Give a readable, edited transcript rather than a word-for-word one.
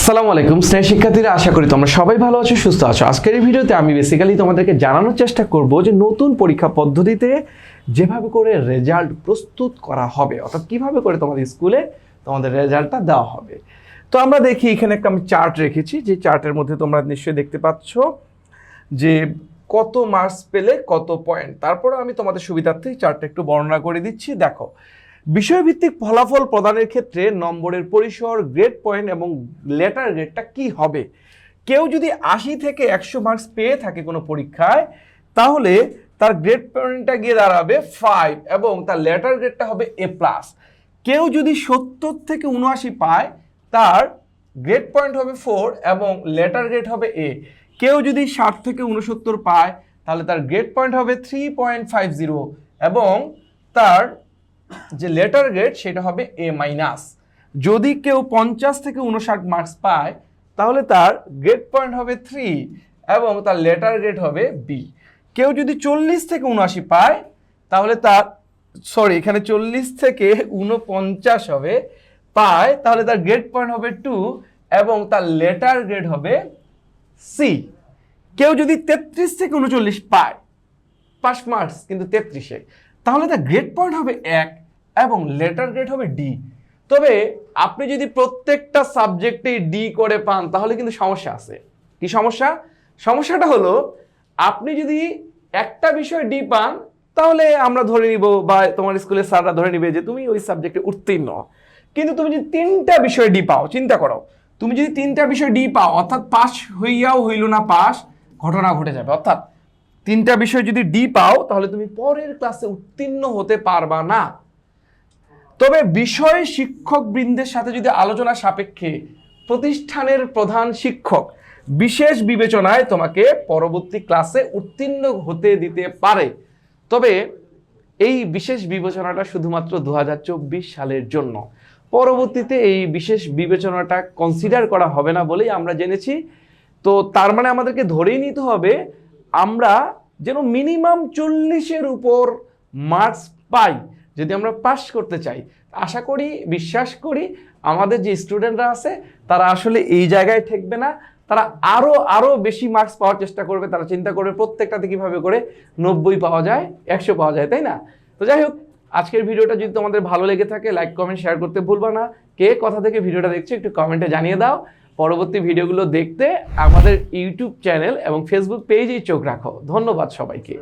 আসসালামু আলাইকুম স্নেহ শিক্ষার্থীরা, আশা করি তোমরা সবাই ভালো আছো, সুস্থ আছো। আজকের এই ভিডিওতে আমি বেসিক্যালি তোমাদেরকে জানানোর চেষ্টা করব যে নতুন পরীক্ষা পদ্ধতিতে যেভাবে করে রেজাল্ট প্রস্তুত করা হবে, অর্থাৎ কিভাবে করে তোমাদের স্কুলে তোমাদের রেজাল্টটা দেওয়া হবে। তো আমরা দেখি এখানে একটা আমি চার্ট রেখেছি, যে চার্টের মধ্যে তোমরা নিশ্চয়ই দেখতে পাচ্ছ যে কত মার্কস পেলে কত পয়েন্ট। তারপরে আমি তোমাদের সুবিধার্থে চার্টটা একটু বর্ণনা করে দিচ্ছি। দেখো, বিষয়ভিত্তিক ফলাফল প্রদানের ক্ষেত্রে নম্বরের পরিসর, গ্রেড পয়েন্ট এবং লেটার গ্রেডটা কি হবে। কেউ যদি 80 থেকে 100 মার্কস পেয়ে থাকে কোনো পরীক্ষায়, তাহলে তার গ্রেড পয়েন্টটা গিয়ে দাঁড়াবে 5 এবং তার লেটার গ্রেডটা হবে A+। কেউ যদি 70 থেকে 79 পায়, তার গ্রেড পয়েন্ট হবে 4 এবং লেটার গ্রেড হবে A। কেউ যদি 60 থেকে 69 পায়, তাহলে তার গ্রেড পয়েন্ট হবে 3.50 এবং তার যে লেটার গ্রেড সেটা হবে A-। যদি কেউ 50 থেকে 59 মার্কস পায়, তাহলে তার গ্রেড পয়েন্ট হবে 3 এবং তার লেটার গ্রেড হবে B। কেউ যদি 40 থেকে 79 পায়, তাহলে তার এখানে 40 থেকে 49 হবে পায়, তাহলে তার গ্রেড পয়েন্ট হবে 2 এবং তার লেটার গ্রেড হবে C। কেউ যদি 33 থেকে 39 পায়, পাস মার্কস কিন্তু 33-এ, তাহলে তার গ্রেড পয়েন্ট হবে 1 এবং লেটার গ্রেড হবে D। তবে আপনি যদি প্রত্যেকটা সাবজেক্টে D করে পান, তাহলে কিন্তু সমস্যা আছে। কি সমস্যা? সমস্যাটা হলো, আপনি যদি একটা বিষয় D পান, তাহলে আমরা ধরে নিব বা তোমার স্কুলের স্যাররা ধরে নিবে যে তুমি ওই সাবজেক্টে উত্তীর্ণ। কিন্তু তুমি যদি 3টা বিষয় D পাও, চিন্তা করো, তুমি যদি 3টা বিষয় D পাও, অর্থাৎ পাস হইয়াও হইল না পাস, ঘটনা ঘটে যাবে। অর্থাৎ 3টা বিষয় যদি D পাও, তাহলে তুমি পরের ক্লাসে উত্তীর্ণ হতে পারবা না। তবে বিষয় শিক্ষক বৃন্দের সাথে যদি আলোচনা সাপেক্ষে প্রতিষ্ঠানের প্রধান শিক্ষক বিশেষ বিবেচনায় তোমাকে পরবর্তী ক্লাসে উত্তীর্ণ হতে দিতে পারে। তবে এই বিশেষ বিবেচনাটা শুধুমাত্র 2024 সালের জন্য। পরবর্তীতে এই বিশেষ বিবেচনাটা কনসিডার করা হবে না বলেই আমরা জেনেছি। তো তার মানে আমাদেরকে ধরেই নিতে হবে আমরা যেন মিনিমাম 40-এর উপর মার্কস পাই যদি আমরা পাস করতে চাই। আশা করি, বিশ্বাস করি, আমাদের যে স্টুডেন্টরা আছে তারা আসলে এই জায়গায় ঠেকবে না। তারা আরো বেশি মার্কস পাওয়ার চেষ্টা করবে। তারা চিন্তা করবে প্রত্যেকটাতে কিভাবে করে 90 পাওয়া যায়, 100 পাওয়া যায়, তাই না? তো যাই হোক, আজকের ভিডিওটা যদি তোমাদের ভালো লেগে থাকে, লাইক, কমেন্ট, শেয়ার করতে ভুলবা না। কে কোথা থেকে ভিডিওটা দেখছো একটু কমেন্টে জানিয়ে দাও। পরবর্তী ভিডিওগুলো দেখতে আমাদের ইউটিউব চ্যানেল এবং ফেসবুক পেজেই চোখ রাখো। ধন্যবাদ সবাইকে।